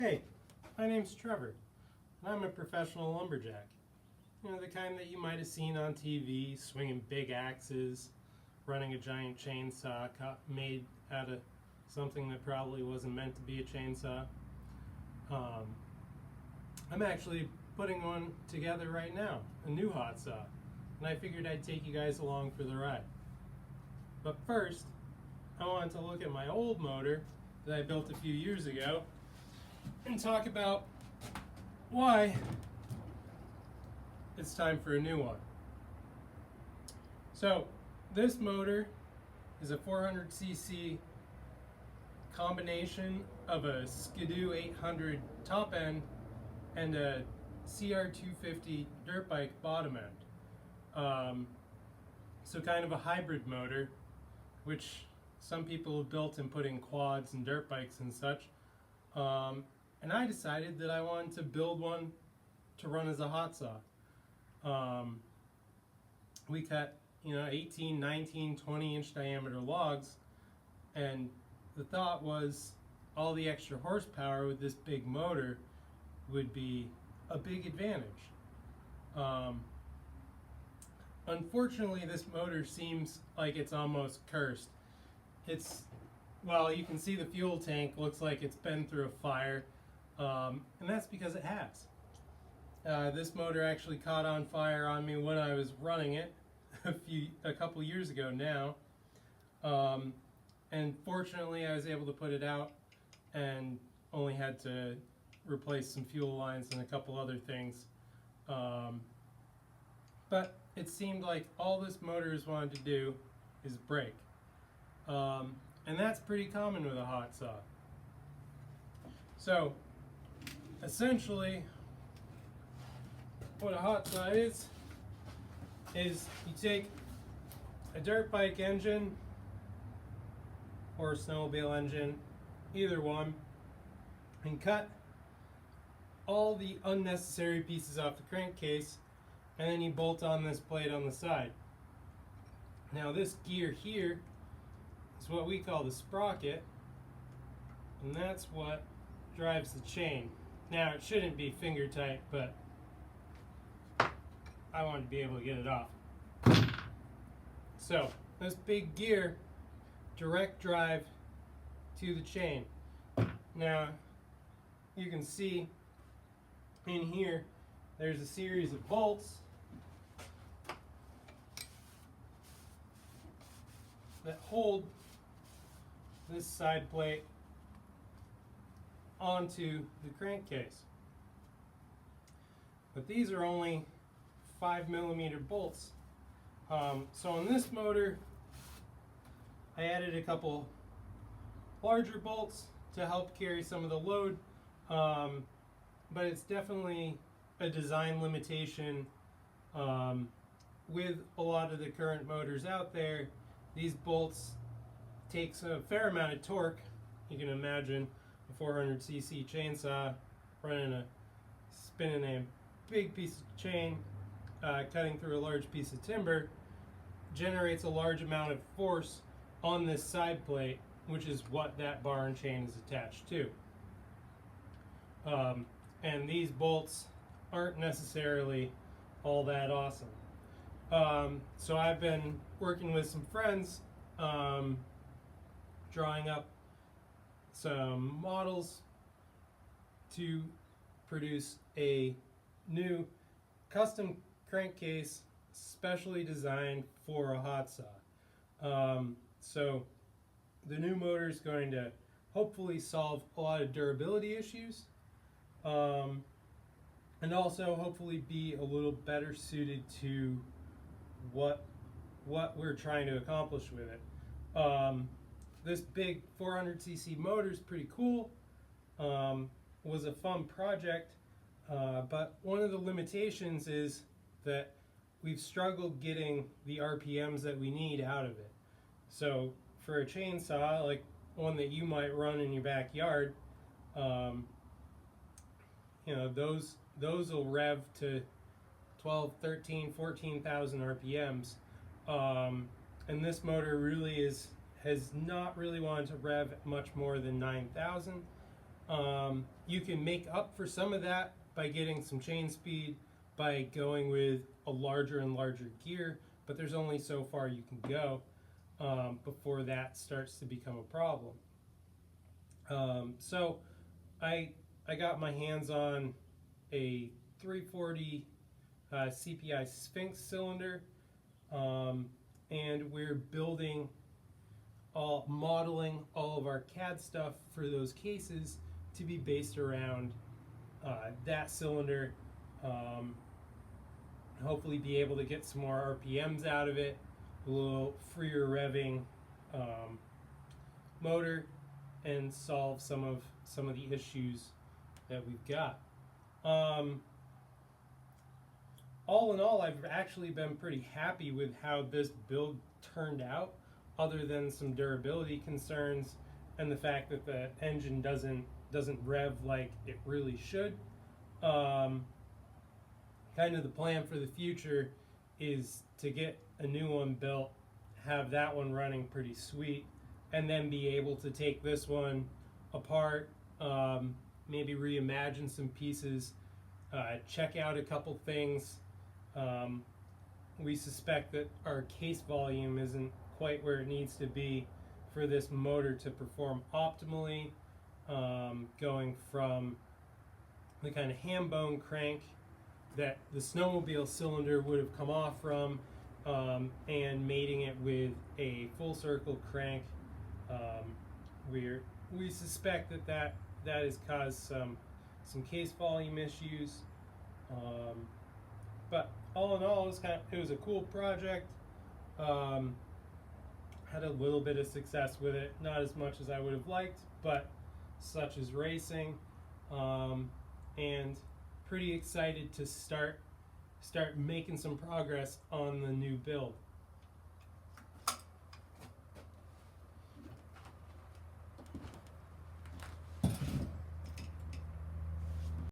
Hey, my name's Trevor, and I'm a professional lumberjack. You know, the kind that you might have seen on TV, swinging big axes, running a giant chainsaw made out of something that probably wasn't meant to be a chainsaw. I'm actually putting one together right now, a new Hotsaw, and I figured I'd take you guys along for the ride. But first, I wanted to look at my old motor that I built a few years ago and talk about why it's time for a new one. So this motor is a 400cc combination of a Skidoo 800 top end and a CR250 dirt bike bottom end. So kind of a hybrid motor, which some people have built and put in quads and dirt bikes and such. And I decided that I wanted to build one to run as a Hotsaw. We cut, 18, 19, 20-inch diameter logs, and the thought was all the extra horsepower with this big motor would be a big advantage. Unfortunately, this motor seems like it's almost cursed. Well, you can see the fuel tank looks like it's been through a fire, and that's because it has. This motor actually caught on fire on me when I was running it a couple years ago now, and fortunately I was able to put it out and only had to replace some fuel lines and a couple other things. But it seemed like all this motor's wanted to do is brake. And that's pretty common with a Hotsaw. So, essentially, what a Hotsaw is you take a dirt bike engine or a snowmobile engine, either one, and cut all the unnecessary pieces off the crankcase, and then you bolt on this plate on the side. Now this gear here is what we call the sprocket, and that's what drives the chain. Now it shouldn't be finger tight, but I want to be able to get it off. So this big gear, direct drive to the chain. Now you can see in here there's a series of bolts that hold this side plate onto the crankcase. But these are only 5mm bolts. So on this motor, I added a couple larger bolts to help carry some of the load, but it's definitely a design limitation. With a lot of the current motors out there, these bolts takes a fair amount of torque. You can imagine a 400cc chainsaw spinning a big piece of chain, cutting through a large piece of timber, generates a large amount of force on this side plate, which is what that bar and chain is attached to. And these bolts aren't necessarily all that awesome. So I've been working with some friends, drawing up some models to produce a new custom crankcase specially designed for a Hotsaw. So the new motor is going to hopefully solve a lot of durability issues, and also hopefully be a little better suited to what we're trying to accomplish with it. This big 400cc motor is pretty cool. Was a fun project, but one of the limitations is that we've struggled getting the RPMs that we need out of it. So for a chainsaw, like one that you might run in your backyard, those will rev to 12, 13, 14,000 RPMs. And this motor really has not really wanted to rev much more than 9,000. You can make up for some of that by getting some chain speed, by going with a larger and larger gear, but there's only so far you can go before that starts to become a problem. So I got my hands on a 340 CPI Sphinx cylinder, and we're modeling all of our CAD stuff for those cases to be based around that cylinder. Hopefully be able to get some more RPMs out of it, a little freer revving motor, and solve some of the issues that we've got. All in all, I've actually been pretty happy with how this build turned out, other than some durability concerns and the fact that the engine doesn't rev like it really should. Kind of the plan for the future is to get a new one built, have that one running pretty sweet, and then be able to take this one apart, maybe reimagine some pieces, check out a couple things. We suspect that our case volume isn't quite where it needs to be for this motor to perform optimally, going from the kind of ham bone crank that the snowmobile cylinder would have come off from, and mating it with a full circle crank. We suspect that has caused some case volume issues, but all in all, it was a cool project. Had a little bit of success with it, not as much as I would have liked, but such is racing, and pretty excited to start making some progress on the new build.